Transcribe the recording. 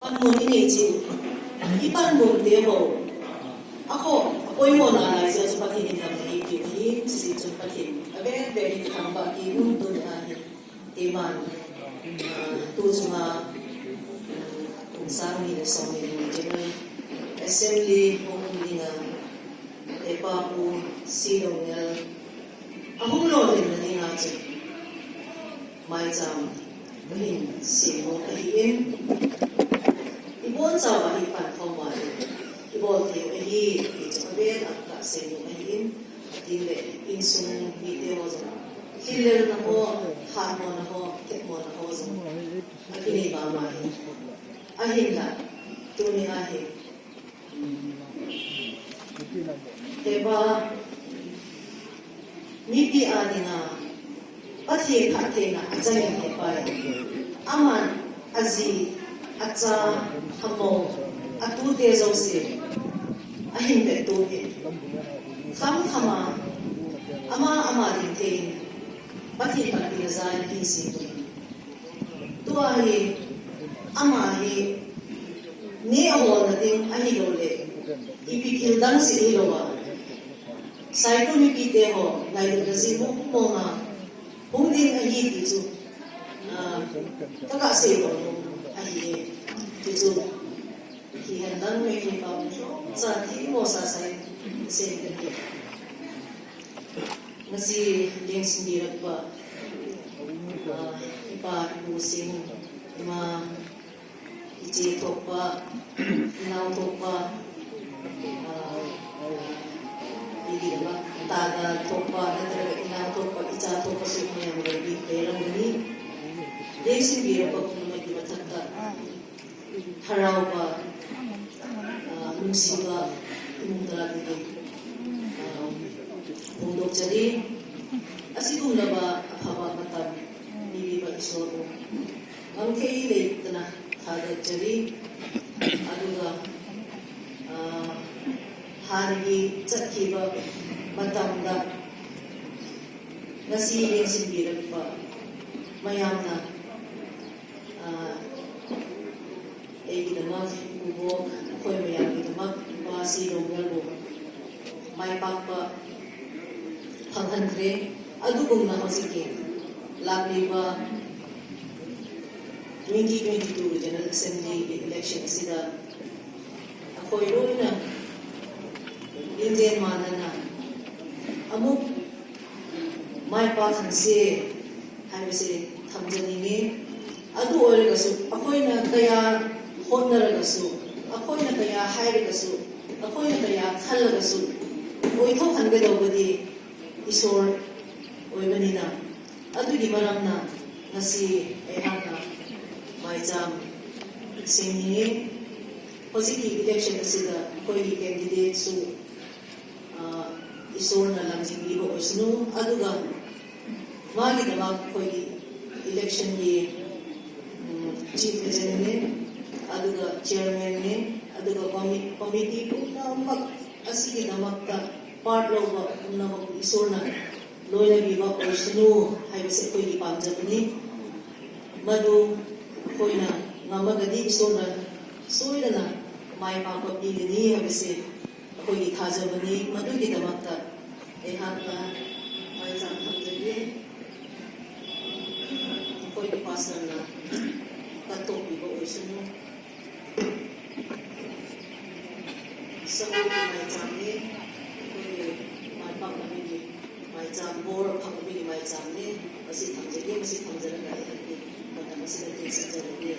panahon ini je, ipan mo deho, ako mo na ay sa patin ng mahigit, si sa patin, abe very kamba ibon doon ay iman, tuzo nga kung saan nila sa mga general assembly kung hindi nga epa po silong nga ahong lolin na ninatid may jam ngayon silong kahiin ibon sa wahipan kawal ibon tayo ahi ito kabel at silong kahiin at hindi insong video hilir na ko hamo na ko kit mo na ko at hindi ba mahin ahin la tuni ahin diba mipi ani nga pati pati na ajayan hepay aman azi atza hamo atute zose ahin betuhin kham khama ama din tein pati pati na zain hinsi tuwa hi ama hi ne ho na ding ahi lole ipikildang si Ilowa. Saito ni Pite ho, ngayon kasi mo nga, kung din ahi dito, taga sa iyo, ahi dito, hihandang may kipaw sa hindi mo sasay sa iyo. Nasi Leng Sindirat ba, ipa-ibusing, ijitok pa, inautok pa, hindi naman taga topa na talaga inatopa itsatopa sa mga mga pero ngani dahil sinbira pa kung may dimatagda haraw pa musiba imong talaga dito mundok jadi asigong na ba haba matag hindi ba isoro ang kailay na taga jadi ano ba hari tsakkiba matamda nasiling sinbiran pa mayam na ginamag ubo ako'y mayam ginamag pasilong nalbo may pagpa panghandre adugong na masiki lagli ba 2022 General Assembly election sila ako'y roon na Indian mana na amuk may pakansi hay si thamjani adu ore gasu akoy na kaya honnar gasu akoy na kaya hayre gasu akoy na kaya khal gasu oi tho khanga dawdi isor oi manina adu di maram na nasi ehang na may jam singing positive election asida akoy candidate su isor na lang singibo o sino aduga magi na koy election ni chief president aduga chairman ni aduga committee po na mag asige na magta part lo ba na mag isor na loya biba o sino hay sa koy di pamjat ni madu koy na nga magadi isor na soy na may pagpapili ni habisi koy ikajabani madu di damakta ehaka may samhamjali koy ipasal na katopi ko usuno sa may jamni koy may pagpapili may jambor pagpapili may jamni masih hamjali na kaya masih natin sa jamni